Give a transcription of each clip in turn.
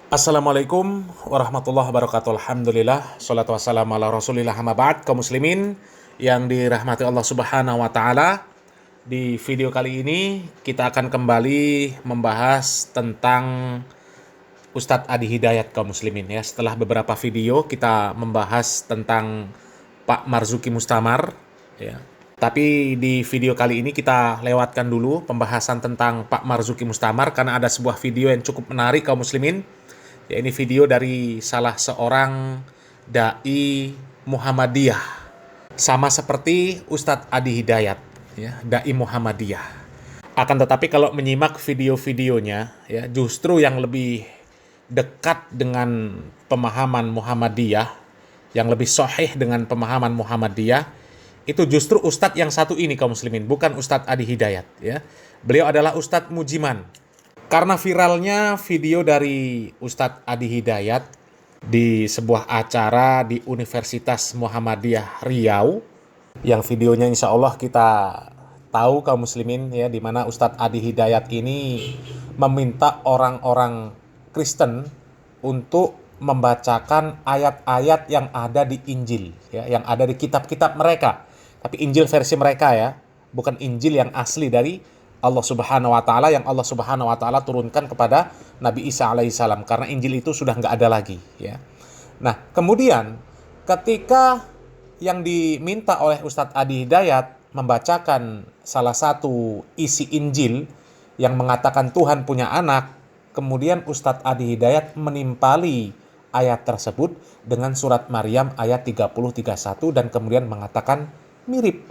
Assalamualaikum warahmatullahi wabarakatuh. Alhamdulillah, salatu wassalamu ala rasulillah, amma ba'd. Kaum muslimin yang dirahmati Allah subhanahu wa ta'ala, di video kali ini kita akan kembali membahas tentang Ustadz Adi Hidayat, kaum muslimin ya. Setelah beberapa video kita membahas tentang Pak Marzuki Mustamar ya. Tapi di video kali ini kita lewatkan dulu pembahasan tentang Pak Marzuki Mustamar karena ada sebuah video yang cukup menarik, kaum muslimin. Ya, ini video dari salah seorang dai Muhammadiyah, sama seperti Ustadz Adi Hidayat ya, dai Muhammadiyah. Akan tetapi kalau menyimak video-videonya ya, justru yang lebih dekat dengan pemahaman Muhammadiyah, yang lebih sahih dengan pemahaman Muhammadiyah, itu justru Ustadz yang satu ini, kaum muslimin, bukan Ustadz Adi Hidayat ya. Beliau adalah Ustadz Mujiman. Karena viralnya video dari Ustadz Adi Hidayat di sebuah acara di Universitas Muhammadiyah Riau, yang videonya insya Allah kita tahu, kaum muslimin ya, di mana Ustadz Adi Hidayat ini meminta orang-orang Kristen untuk membacakan ayat-ayat yang ada di Injil ya, yang ada di kitab-kitab mereka, tapi Injil versi mereka ya, bukan Injil yang asli dari Allah subhanahu wa ta'ala, yang Allah subhanahu wa ta'ala turunkan kepada Nabi Isa alaihissalam, karena Injil itu sudah nggak ada lagi ya. Nah kemudian ketika yang diminta oleh Ustadz Adi Hidayat membacakan salah satu isi Injil yang mengatakan Tuhan punya anak, kemudian Ustadz Adi Hidayat menimpali ayat tersebut dengan surat Maryam ayat 30-31 dan kemudian mengatakan mirip.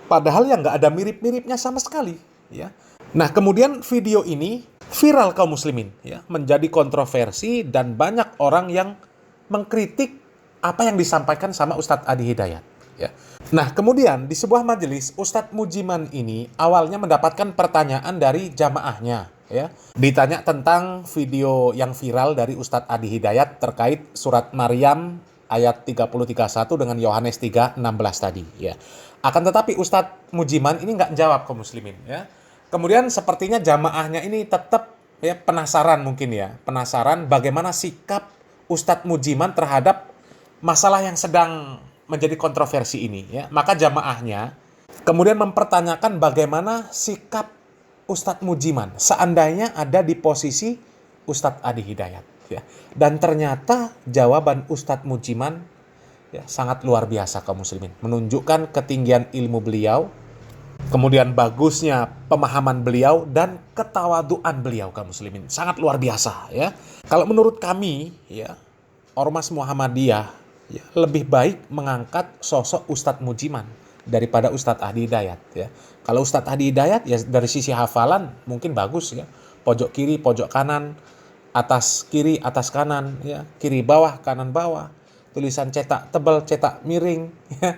Padahal yang nggak ada mirip-miripnya sama sekali ya. Nah kemudian video ini viral, kaum muslimin ya, menjadi kontroversi dan banyak orang yang mengkritik apa yang disampaikan sama Ustadz Adi Hidayat ya. Nah kemudian di sebuah majelis, Ustadz Mujiman ini awalnya mendapatkan pertanyaan dari jamaahnya ya. Ditanya tentang video yang viral dari Ustadz Adi Hidayat terkait surat Maryam ayat 30-31 dengan Yohanes 3:16 tadi ya. Akan tetapi Ustadz Mujiman ini nggak jawab, kaum muslimin ya. Kemudian sepertinya jamaahnya ini tetap ya penasaran, mungkin ya, penasaran bagaimana sikap Ustadz Mujiman terhadap masalah yang sedang menjadi kontroversi ini ya. Maka jamaahnya kemudian mempertanyakan bagaimana sikap Ustadz Mujiman seandainya ada di posisi Ustadz Adi Hidayat ya. Dan ternyata jawaban Ustadz Mujiman ya, sangat luar biasa, kaum muslimin, menunjukkan ketinggian ilmu beliau, kemudian bagusnya pemahaman beliau dan ketawaduan beliau, kaum muslimin, sangat luar biasa ya. Kalau menurut kami ya, Ormas Muhammadiyah ya, lebih baik mengangkat sosok Ustadz Mujiman daripada Ustadz Adi Hidayat ya. Kalau Ustadz Adi Hidayat ya dari sisi hafalan mungkin bagus ya, pojok kiri, pojok kanan, atas kiri, atas kanan ya, kiri bawah, kanan bawah, tulisan cetak tebal, cetak miring ya.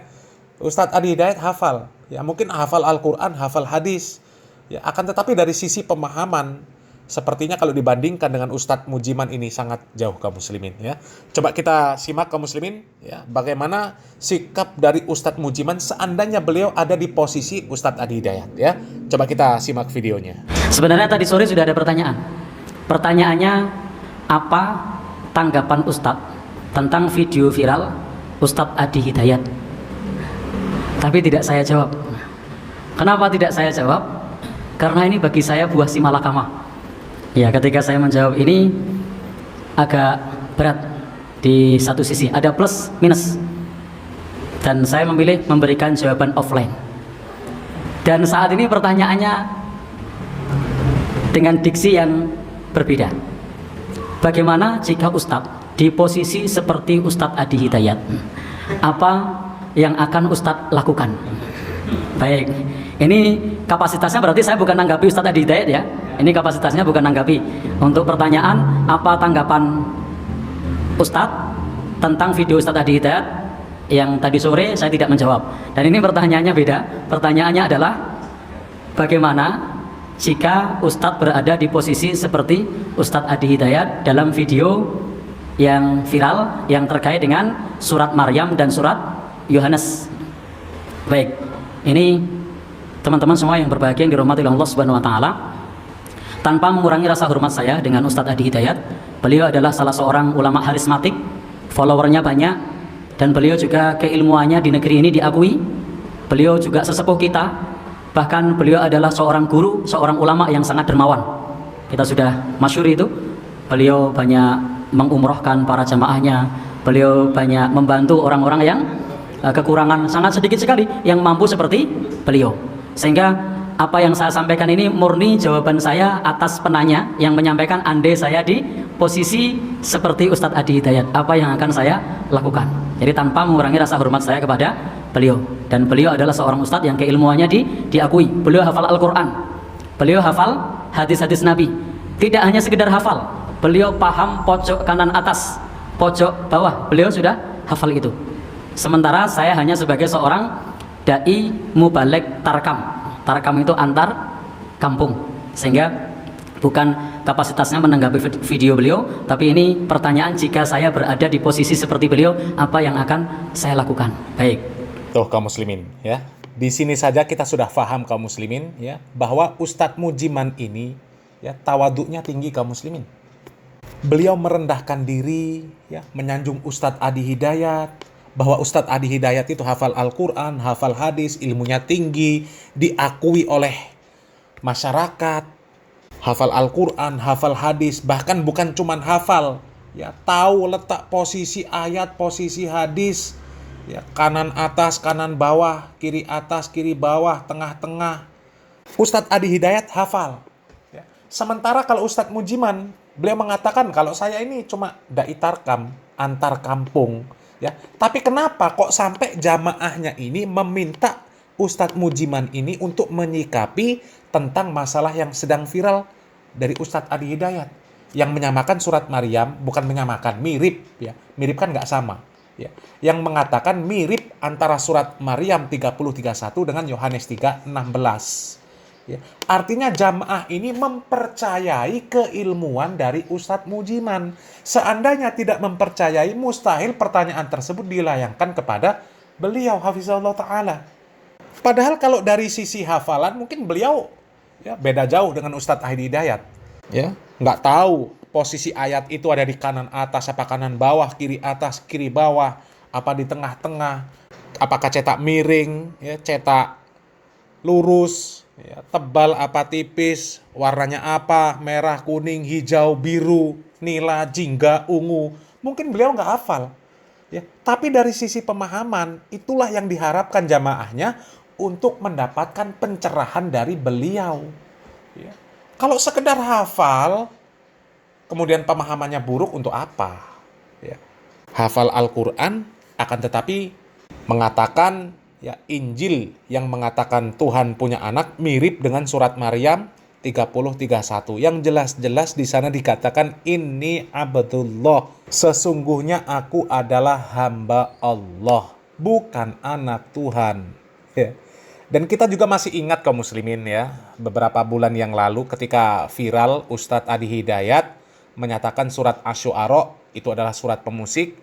Ustadz Adi Hidayat hafal ya, mungkin hafal Al-Quran, hafal hadis ya. Akan tetapi dari sisi pemahaman sepertinya kalau dibandingkan dengan Ustadz Mujiman ini sangat jauh, kaum muslimin ya. Coba kita simak, kaum muslimin ya, bagaimana sikap dari Ustadz Mujiman seandainya beliau ada di posisi Ustadz Adi Hidayat ya. Coba kita simak videonya. Sebenarnya tadi sore sudah ada pertanyaan. Pertanyaannya, apa tanggapan Ustadz tentang video viral Ustadz Adi Hidayat? Tapi tidak saya jawab. Kenapa tidak saya jawab? Karena ini bagi saya buah si malakama. Ya, ketika saya menjawab ini agak berat di satu sisi, ada plus minus. Dan saya memilih memberikan jawaban offline. Dan saat ini pertanyaannya dengan diksi yang berbeda. Bagaimana jika Ustadz di posisi seperti Ustadz Adi Hidayat? Apa yang akan Ustadz lakukan? Baik, ini kapasitasnya berarti saya bukan nanggapi Ustadz Adi Hidayat ya. Ini kapasitasnya bukan nanggapi. Untuk pertanyaan, apa tanggapan Ustadz tentang video Ustadz Adi Hidayat yang tadi sore, saya tidak menjawab. Dan ini pertanyaannya beda. Pertanyaannya adalah, bagaimana jika Ustadz berada di posisi seperti Ustadz Adi Hidayat dalam video yang viral yang terkait dengan surat Maryam dan surat Yohanes. Baik, ini teman-teman semua yang berbahagia yang dirahmati oleh Allah Subhanahu wa taala. Tanpa mengurangi rasa hormat saya dengan Ustadz Adi Hidayat, beliau adalah salah seorang ulama karismatik, followernya banyak, dan beliau juga keilmuannya di negeri ini diakui. Beliau juga sesepuh kita, bahkan beliau adalah seorang guru, seorang ulama yang sangat dermawan. Kita sudah masyhur itu, beliau banyak mengumrohkan para jamaahnya, beliau banyak membantu orang-orang yang kekurangan, sangat sedikit sekali yang mampu seperti beliau. Sehingga apa yang saya sampaikan ini murni jawaban saya atas penanya yang menyampaikan, andai saya di posisi seperti Ustadz Adi Hidayat, apa yang akan saya lakukan. Jadi tanpa mengurangi rasa hormat saya kepada beliau. Dan beliau adalah seorang Ustadz yang keilmuannya diakui. Beliau hafal Al-Quran, beliau hafal hadis-hadis Nabi. Tidak hanya sekedar hafal, beliau paham pojok kanan atas, pojok bawah, beliau sudah hafal itu. Sementara saya hanya sebagai seorang dai mubaligh tarkam. Tarkam itu antar kampung, sehingga bukan kapasitasnya menanggapi video beliau, tapi ini pertanyaan jika saya berada di posisi seperti beliau, apa yang akan saya lakukan. Baik. Tuh kaum muslimin ya. Di sini saja kita sudah paham kaum muslimin ya, bahwa Ustadz Mujiman ini ya tawaduknya tinggi kaum muslimin. Beliau merendahkan diri ya, menyanjung Ustadz Adi Hidayat, bahwa Ustadz Adi Hidayat itu hafal Al-Quran, hafal hadis, ilmunya tinggi, diakui oleh masyarakat, hafal Al-Quran, hafal hadis, bahkan bukan cuman hafal, ya tahu letak posisi ayat, posisi hadis, ya kanan atas, kanan bawah, kiri atas, kiri bawah, tengah-tengah. Ustadz Adi Hidayat hafal. Ya. Sementara kalau Ustadz Mujiman, beliau mengatakan kalau saya ini cuma dai tarkam, antar kampung. Ya, tapi kenapa kok sampai jamaahnya ini meminta Ustadz Mujiman ini untuk menyikapi tentang masalah yang sedang viral dari Ustadz Adi Hidayat yang menyamakan surat Maryam, bukan menyamakan, mirip ya. Mirip kan nggak sama ya. Yang mengatakan mirip antara surat Maryam 30:31 dengan Yohanes 3:16. Ya. Artinya jamaah ini mempercayai keilmuan dari Ustadz Mujiman. Seandainya tidak mempercayai, mustahil pertanyaan tersebut dilayangkan kepada beliau hafizahullah ta'ala. Padahal kalau dari sisi hafalan mungkin beliau ya beda jauh dengan Ustadz Adi Hidayat. Ya, nggak tahu posisi ayat itu ada di kanan atas, apa kanan bawah, kiri atas, kiri bawah, apa di tengah-tengah, apakah cetak miring, ya, cetak lurus, ya, tebal apa tipis, warnanya apa, merah, kuning, hijau, biru, nila, jingga, ungu. Mungkin beliau nggak hafal. Ya, tapi dari sisi pemahaman, itulah yang diharapkan jamaahnya untuk mendapatkan pencerahan dari beliau. Ya. Kalau sekedar hafal, kemudian pemahamannya buruk, untuk apa? Ya. Hafal Al-Quran, akan tetapi mengatakan ya Injil yang mengatakan Tuhan punya anak mirip dengan surat Maryam 30:31 yang jelas-jelas di sana dikatakan inni abdullah, sesungguhnya aku adalah hamba Allah, bukan anak Tuhan. Ya. Dan kita juga masih ingat kaum muslimin ya, beberapa bulan yang lalu ketika viral Ustadz Adi Hidayat menyatakan surat Asy-Syu'ara itu adalah surat pemusik,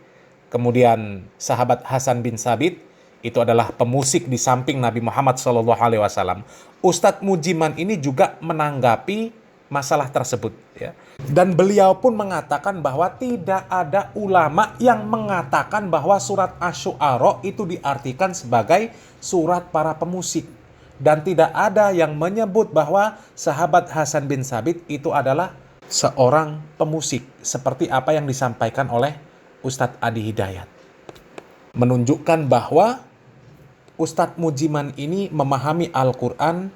kemudian sahabat Hasan bin Sabit itu adalah pemusik di samping Nabi Muhammad SAW. Ustadz Mujiman ini juga menanggapi masalah tersebut. Ya. Dan beliau pun mengatakan bahwa tidak ada ulama yang mengatakan bahwa surat Asy-Syu'ara itu diartikan sebagai surat para pemusik. Dan tidak ada yang menyebut bahwa sahabat Hasan bin Sabit itu adalah seorang pemusik. Seperti apa yang disampaikan oleh Ustadz Adi Hidayat. Menunjukkan bahwa Ustadz Mujiman ini memahami Al-Quran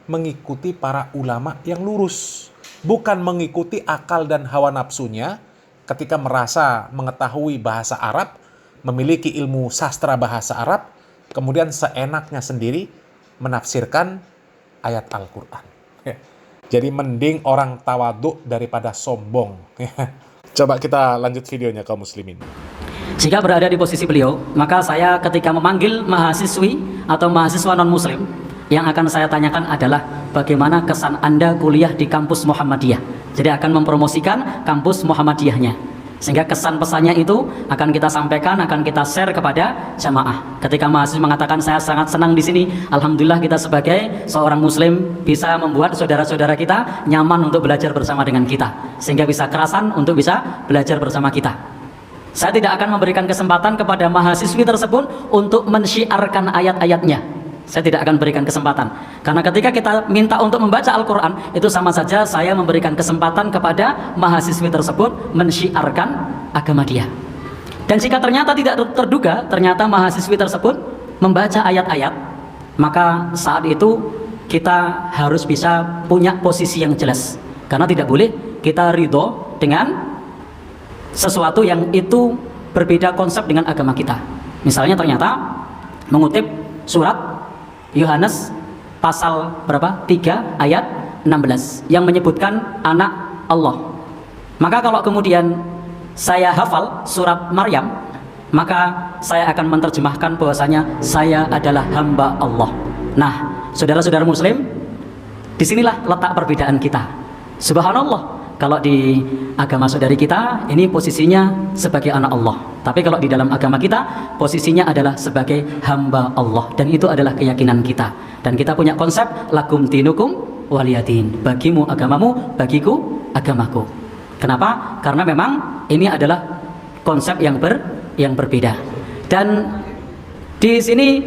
mengikuti para ulama yang lurus. Bukan mengikuti akal dan hawa nafsunya ketika merasa mengetahui bahasa Arab, memiliki ilmu sastra bahasa Arab, kemudian seenaknya sendiri menafsirkan ayat Al-Quran. Jadi mending orang tawaduk daripada sombong. Coba kita lanjut videonya kaum muslimin. Jika berada di posisi beliau, maka saya ketika memanggil mahasiswi atau mahasiswa non-muslim, yang akan saya tanyakan adalah bagaimana kesan Anda kuliah di kampus Muhammadiyah. Jadi akan mempromosikan kampus Muhammadiyahnya. Sehingga kesan pesannya itu akan kita sampaikan, akan kita share kepada jamaah. Ketika mahasiswa mengatakan saya sangat senang di sini, alhamdulillah kita sebagai seorang muslim bisa membuat saudara-saudara kita nyaman untuk belajar bersama dengan kita, sehingga bisa kerasan untuk bisa belajar bersama kita. Saya tidak akan memberikan kesempatan kepada mahasiswi tersebut untuk mensyiarkan ayat-ayatnya. Saya tidak akan berikan kesempatan, karena ketika kita minta untuk membaca Al-Quran, itu sama saja saya memberikan kesempatan kepada mahasiswi tersebut mensyiarkan agama dia. Dan jika ternyata tidak terduga, ternyata mahasiswi tersebut membaca ayat-ayat, maka saat itu kita harus bisa punya posisi yang jelas, karena tidak boleh kita ridho dengan sesuatu yang itu berbeda konsep dengan agama kita. Misalnya ternyata mengutip surat Yohanes pasal berapa? 3 ayat 16 yang menyebutkan anak Allah. Maka kalau kemudian saya hafal surat Maryam, maka saya akan menerjemahkan bahwasanya saya adalah hamba Allah. Nah, saudara-saudara muslim, disinilah letak perbedaan kita. Subhanallah, kalau di agama saudari kita ini posisinya sebagai anak Allah, tapi kalau di dalam agama kita posisinya adalah sebagai hamba Allah, dan itu adalah keyakinan kita. Dan kita punya konsep lakum dinukum waliyadin, bagimu agamamu, bagiku agamaku. Kenapa? Karena memang ini adalah konsep yang berbeda. Dan di sini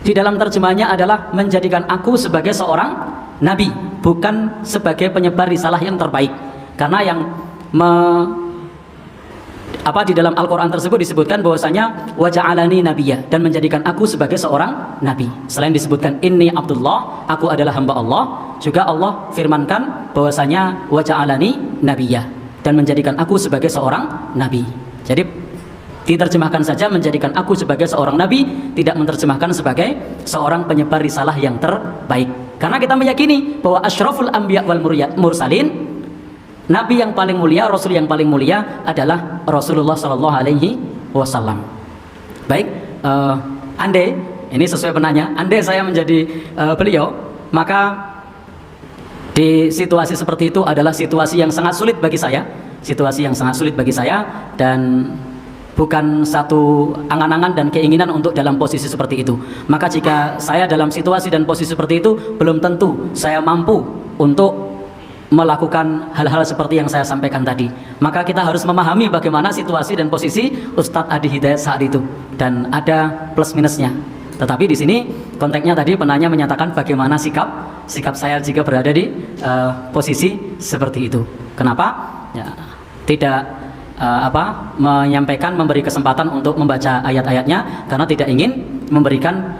di dalam terjemahnya adalah menjadikan aku sebagai seorang nabi, bukan sebagai penyebar risalah yang terbaik. Karena yang di dalam Al-Quran tersebut disebutkan bahwasanya waja'alani nabiyya, dan menjadikan aku sebagai seorang nabi. Selain disebutkan inni Abdullah, aku adalah hamba Allah, juga Allah firmankan bahwasanya waja'alani nabiyya, dan menjadikan aku sebagai seorang nabi. Jadi diterjemahkan saja menjadikan aku sebagai seorang nabi, tidak menerjemahkan sebagai seorang penyebar risalah yang terbaik. Karena kita meyakini bahwa asyraful anbiya wal mursalin, nabi yang paling mulia, rasul yang paling mulia adalah Rasulullah sallallahu alaihi wasallam. Baik, andai ini sesuai penanya, andai saya menjadi beliau, maka di situasi seperti itu adalah situasi yang sangat sulit bagi saya, dan bukan satu angan-angan dan keinginan untuk dalam posisi seperti itu. Maka jika saya dalam situasi dan posisi seperti itu, belum tentu saya mampu untuk melakukan hal-hal seperti yang saya sampaikan tadi. Maka kita harus memahami bagaimana situasi dan posisi Ustadz Adi Hidayat saat itu, dan ada plus minusnya. Tetapi di sini konteksnya tadi penanya menyatakan bagaimana sikap saya jika berada di posisi seperti itu. Kenapa? Ya, tidak menyampaikan, memberi kesempatan untuk membaca ayat-ayatnya, karena tidak ingin memberikan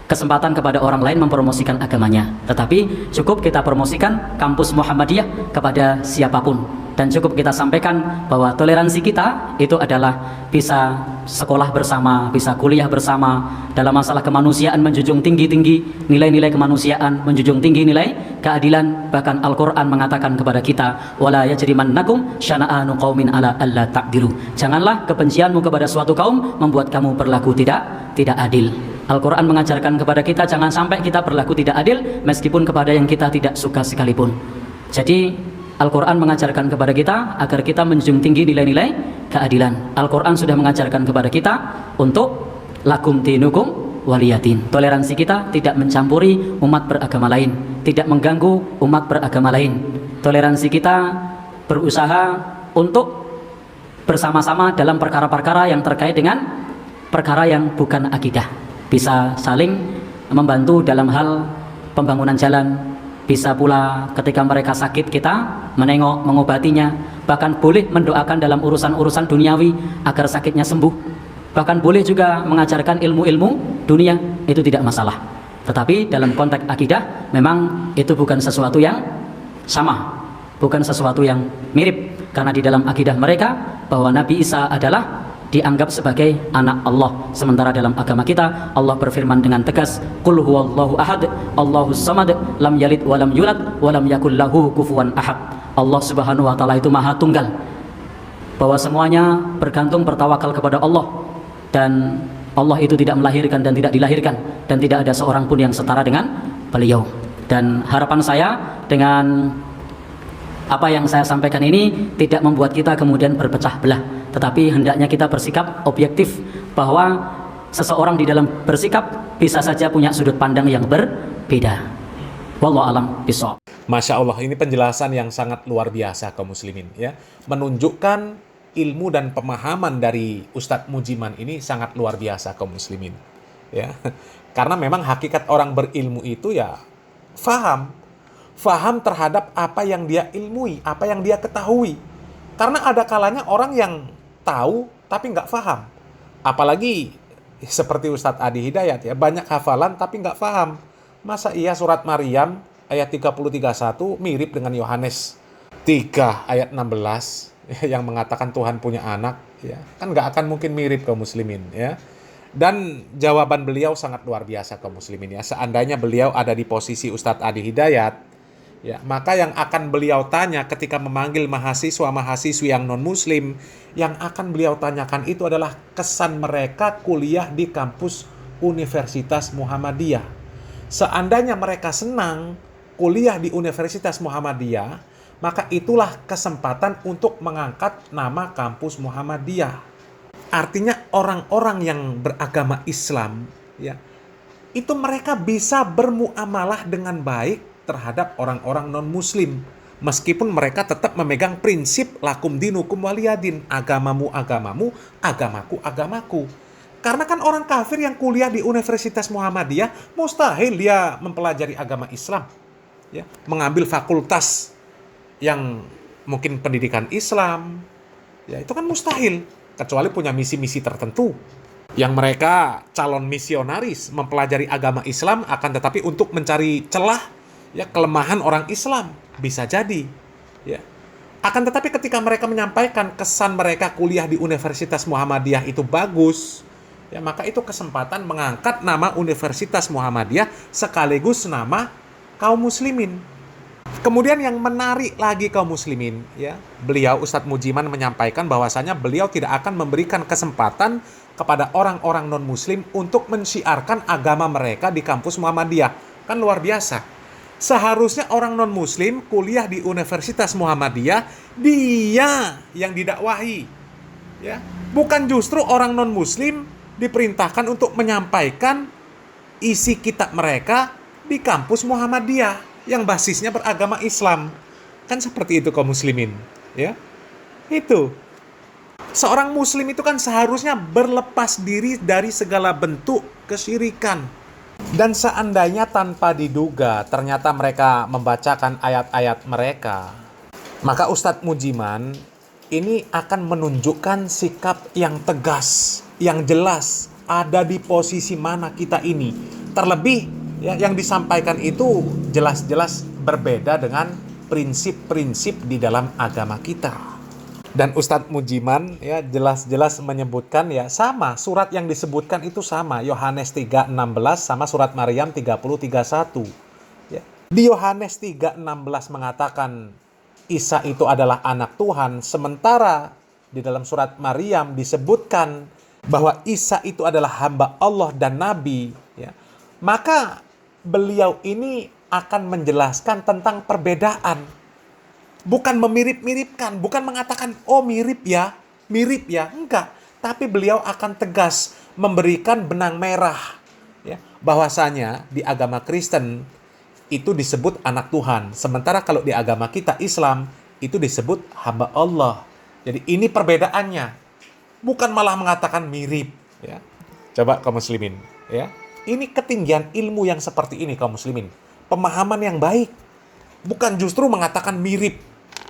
kesempatan kepada orang lain mempromosikan agamanya. Tetapi cukup kita promosikan kampus Muhammadiyah kepada siapapun, dan cukup kita sampaikan bahwa toleransi kita itu adalah bisa sekolah bersama, bisa kuliah bersama, dalam masalah kemanusiaan menjunjung tinggi-tinggi nilai-nilai kemanusiaan, menjunjung tinggi nilai keadilan. Bahkan Al-Quran mengatakan kepada kita, wala yajrimannakum syana'anu qaumin ala alla ta'dilu, janganlah kebencianmu kepada suatu kaum membuat kamu berlaku tidak adil. Al-Quran mengajarkan kepada kita jangan sampai kita berlaku tidak adil meskipun kepada yang kita tidak suka sekalipun. Jadi Al-Quran mengajarkan kepada kita agar kita menjunjung tinggi nilai-nilai keadilan. Al-Quran sudah mengajarkan kepada kita untuk lakum dinukum waliyadin. Toleransi kita tidak mencampuri umat beragama lain, tidak mengganggu umat beragama lain. Toleransi kita berusaha untuk bersama-sama dalam perkara-perkara yang terkait dengan perkara yang bukan akidah. Bisa saling membantu dalam hal pembangunan jalan, bisa pula ketika mereka sakit kita menengok, mengobatinya, bahkan boleh mendoakan dalam urusan-urusan duniawi agar sakitnya sembuh, bahkan boleh juga mengajarkan ilmu-ilmu dunia, itu tidak masalah. Tetapi dalam konteks akidah memang itu bukan sesuatu yang sama, bukan sesuatu yang mirip, karena di dalam akidah mereka bahwa Nabi Isa adalah dianggap sebagai anak Allah. Sementara dalam agama kita Allah berfirman dengan tegas, qul huwallahu ahad Allahus samad lam yalid walam yulad walam yakul lahu kufuwan ahad. Allah Subhanahu wa taala itu maha tunggal, bahwa semuanya bergantung bertawakal kepada Allah, dan Allah itu tidak melahirkan dan tidak dilahirkan, dan tidak ada seorang pun yang setara dengan beliau. Dan harapan saya dengan Apa yang saya sampaikan ini tidak membuat kita kemudian berpecah belah, tetapi hendaknya kita bersikap objektif bahwa seseorang di dalam bersikap bisa saja punya sudut pandang yang berbeda. Wallahu a'lam bishawab. Masya Allah, ini penjelasan yang sangat luar biasa kaum muslimin ya. Menunjukkan ilmu dan pemahaman dari Ustadz Mujiman ini sangat luar biasa kaum muslimin ya. Karena memang hakikat orang berilmu itu ya faham terhadap apa yang dia ilmui, apa yang dia ketahui. Karena ada kalanya orang yang tahu tapi nggak faham. Apalagi seperti Ustadz Adi Hidayat ya, banyak hafalan tapi nggak faham. Masa iya surat Maryam ayat 30-31 mirip dengan Yohanes 3 ayat 16 yang mengatakan Tuhan punya anak ya. Kan nggak akan mungkin mirip kaum muslimin ya. Dan jawaban beliau sangat luar biasa kaum muslimin ya. Seandainya beliau ada di posisi Ustadz Adi Hidayat ya, maka yang akan beliau tanya ketika memanggil mahasiswa-mahasiswi yang non-muslim, yang akan beliau tanyakan itu adalah kesan mereka kuliah di kampus Universitas Muhammadiyah. Seandainya mereka senang kuliah di Universitas Muhammadiyah, maka itulah kesempatan untuk mengangkat nama kampus Muhammadiyah. Artinya orang-orang yang beragama Islam ya, itu mereka bisa bermuamalah dengan baik terhadap orang-orang non-muslim, meskipun mereka tetap memegang prinsip lakum dinukum waliyadin, agamamu agamamu, agamaku agamaku. Karena kan orang kafir yang kuliah di Universitas Muhammadiyah mustahil dia mempelajari agama Islam ya, mengambil fakultas yang mungkin pendidikan Islam ya, itu kan mustahil, kecuali punya misi-misi tertentu yang mereka calon misionaris mempelajari agama Islam, akan tetapi untuk mencari celah ya, kelemahan orang Islam, bisa jadi ya. Akan tetapi ketika mereka menyampaikan kesan mereka kuliah di Universitas Muhammadiyah itu bagus ya, maka itu kesempatan mengangkat nama Universitas Muhammadiyah sekaligus nama kaum muslimin. Kemudian yang menarik lagi kaum muslimin ya, beliau Ustadz Mujiman menyampaikan bahwasanya beliau tidak akan memberikan kesempatan kepada orang-orang non-muslim untuk mensiarkan agama mereka di kampus Muhammadiyah. Kan luar biasa. Seharusnya orang non-muslim kuliah di Universitas Muhammadiyah, dia yang didakwahi ya. Bukan justru orang non-muslim diperintahkan untuk menyampaikan isi kitab mereka di kampus Muhammadiyah yang basisnya beragama Islam. Kan seperti itu kaum muslimin ya. Itu seorang muslim itu kan seharusnya berlepas diri dari segala bentuk kesyirikan. Dan seandainya tanpa diduga ternyata mereka membacakan ayat-ayat mereka, maka Ustadz Mujiman ini akan menunjukkan sikap yang tegas, yang jelas ada di posisi mana kita ini. Terlebih ya, yang disampaikan itu jelas-jelas berbeda dengan prinsip-prinsip di dalam agama kita. Dan Ustadz Mujiman ya jelas-jelas menyebutkan ya, sama surat yang disebutkan itu sama, Yohanes 3:16 sama surat Maryam 30:31 ya. Di Yohanes 3:16 mengatakan Isa itu adalah anak Tuhan, sementara di dalam surat Maryam disebutkan bahwa Isa itu adalah hamba Allah dan nabi ya. Maka beliau ini akan menjelaskan tentang perbedaan, bukan memirip-miripkan, bukan mengatakan oh mirip ya, enggak. Tapi beliau akan tegas memberikan benang merah ya, bahwasanya di agama Kristen itu disebut anak Tuhan, sementara kalau di agama kita Islam itu disebut hamba Allah. Jadi ini perbedaannya, bukan malah mengatakan mirip ya. Coba kaum muslimin ya, ini ketinggian ilmu yang seperti ini kaum muslimin, pemahaman yang baik, bukan justru mengatakan mirip.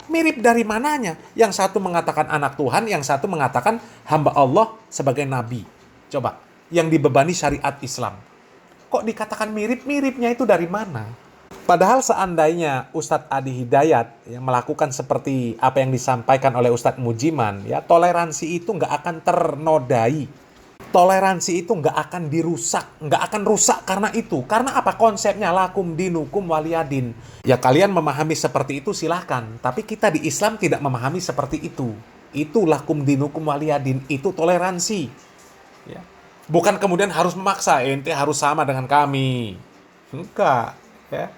Mirip dari mananya? Yang satu mengatakan anak Tuhan, yang satu mengatakan hamba Allah sebagai nabi. Coba, yang dibebani syariat Islam. Kok dikatakan mirip? Miripnya itu dari mana? Padahal seandainya Ustadz Adi Hidayat yang melakukan seperti apa yang disampaikan oleh Ustadz Mujiman, ya toleransi itu nggak akan ternodai. Toleransi itu nggak akan dirusak, nggak akan rusak karena itu. Karena apa? Konsepnya lakum dinukum waliyadin. Ya kalian memahami seperti itu silahkan, tapi kita di Islam tidak memahami seperti itu. Itu lakum dinukum waliyadin, itu toleransi. Ya. Bukan kemudian harus memaksa, ente harus sama dengan kami. Enggak. Ya.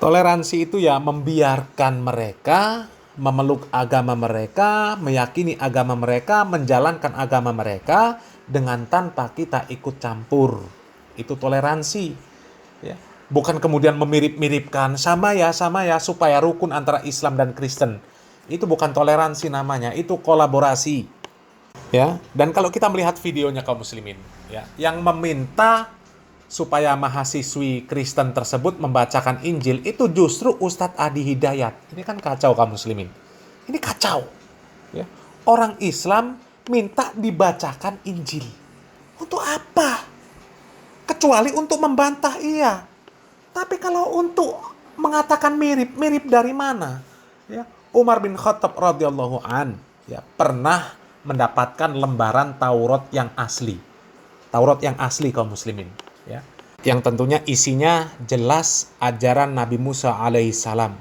Toleransi itu ya membiarkan mereka memeluk agama mereka, meyakini agama mereka, menjalankan agama mereka dengan tanpa kita ikut campur. Itu toleransi. Ya. Bukan kemudian memirip-miripkan sama ya supaya rukun antara Islam dan Kristen. Itu bukan toleransi namanya, itu kolaborasi. Ya. Dan kalau kita melihat videonya kaum muslimin, ya, yang meminta supaya mahasiswi Kristen tersebut membacakan Injil itu justru Ustadz Adi Hidayat. Ini kan kacau kaum muslimin. Ini kacau. Ya. Orang Islam minta dibacakan Injil. Untuk apa? Kecuali untuk membantah, iya. Tapi kalau untuk mengatakan mirip dari mana? Ya. Umar bin Khattab radhiyallahu an ya, pernah mendapatkan lembaran Taurat yang asli. Taurat yang asli kaum muslimin. Ya, yang tentunya isinya jelas ajaran Nabi Musa alaihissalam,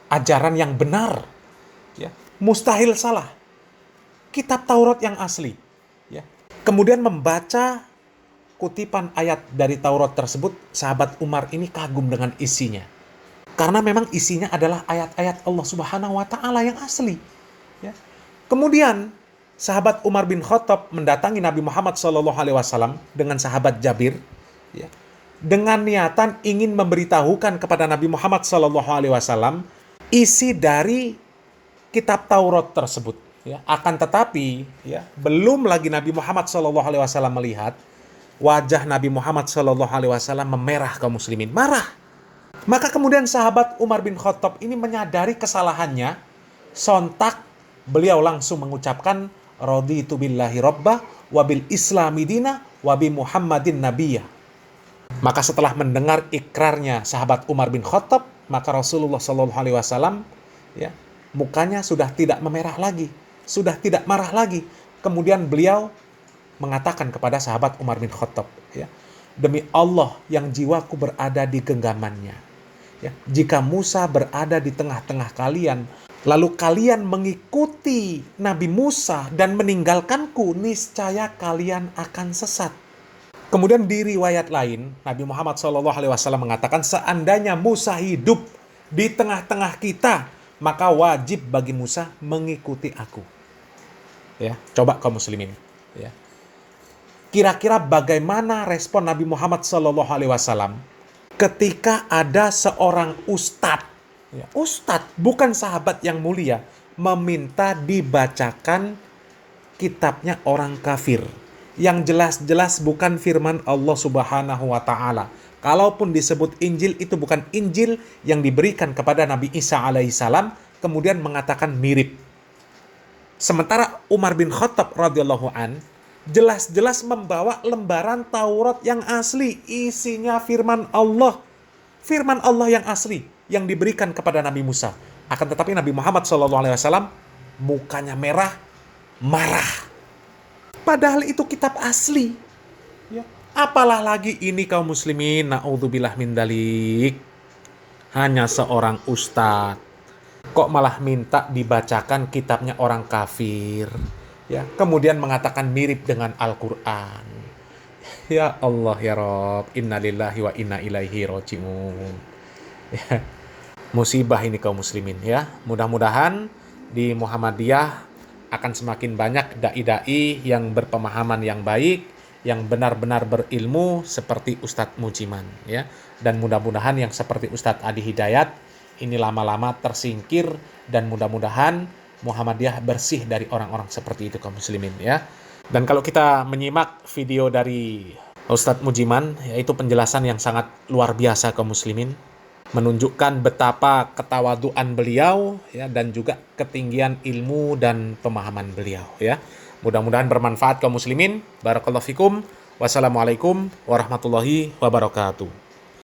ajaran yang benar, ya, mustahil salah, kitab Taurat yang asli, ya. Kemudian membaca kutipan ayat dari Taurat tersebut, sahabat Umar ini kagum dengan isinya, karena memang isinya adalah ayat-ayat Allah Subhanahu Wa Taala yang asli, ya. Kemudian sahabat Umar bin Khattab mendatangi Nabi Muhammad SAW dengan sahabat Jabir, ya, dengan niatan ingin memberitahukan kepada Nabi Muhammad SAW isi dari kitab Taurat tersebut. Ya, akan tetapi, ya, belum lagi Nabi Muhammad SAW melihat, wajah Nabi Muhammad SAW memerah kaum muslimin, marah. Maka kemudian sahabat Umar bin Khattab ini menyadari kesalahannya, sontak beliau langsung mengucapkan, raditu billahi rabbah wa bil islami dina wa bi Muhammadin nabiyya. Maka setelah mendengar ikrarnya sahabat Umar bin Khattab, maka Rasulullah SAW, ya, mukanya sudah tidak memerah lagi, sudah tidak marah lagi. Kemudian beliau mengatakan kepada sahabat Umar bin Khattab, ya, demi Allah yang jiwaku berada di genggamannya, ya, jika Musa berada di tengah-tengah kalian, lalu kalian mengikuti Nabi Musa dan meninggalkanku, niscaya kalian akan sesat. Kemudian di riwayat lain, Nabi Muhammad SAW mengatakan, seandainya Musa hidup di tengah-tengah kita, maka wajib bagi Musa mengikuti aku. Ya, coba kaum muslimin. Ya. Kira-kira bagaimana respon Nabi Muhammad SAW ketika ada seorang ustadz, ya, ustadz bukan sahabat yang mulia, meminta dibacakan kitabnya orang kafir, yang jelas-jelas bukan firman Allah Subhanahu wa Ta'ala. Kalaupun disebut Injil, itu bukan Injil yang diberikan kepada Nabi Isa alaihissalam, kemudian mengatakan mirip. Sementara Umar bin Khattab radhiyallahu an jelas-jelas membawa lembaran Taurat yang asli, isinya firman Allah yang asli yang diberikan kepada Nabi Musa. Akan tetapi Nabi Muhammad SAW mukanya merah, marah. Padahal itu kitab asli. Ya. Apalah lagi ini kaum muslimin, na'udzubillah min dalik. Hanya seorang ustadz. Kok malah minta dibacakan kitabnya orang kafir. Ya. Kemudian mengatakan mirip dengan Al-Quran. Ya Allah ya Rabb, inna lillahi wa inna ilaihi roji'un. Ya. Musibah ini kaum muslimin, ya. Mudah-mudahan di Muhammadiyah akan semakin banyak dai-dai yang berpemahaman yang baik, yang benar-benar berilmu seperti Ustadz Mujiman, ya. Dan mudah-mudahan yang seperti Ustadz Adi Hidayat ini lama-lama tersingkir, dan mudah-mudahan Muhammadiyah bersih dari orang-orang seperti itu kaum muslimin, ya. Dan kalau kita menyimak video dari Ustadz Mujiman, yaitu penjelasan yang sangat luar biasa kaum muslimin, menunjukkan betapa ketawaduan beliau, ya, dan juga ketinggian ilmu dan pemahaman beliau, ya. Mudah-mudahan bermanfaat kaum muslimin. Barakallahu fikum. Wassalamualaikum warahmatullahi wabarakatuh.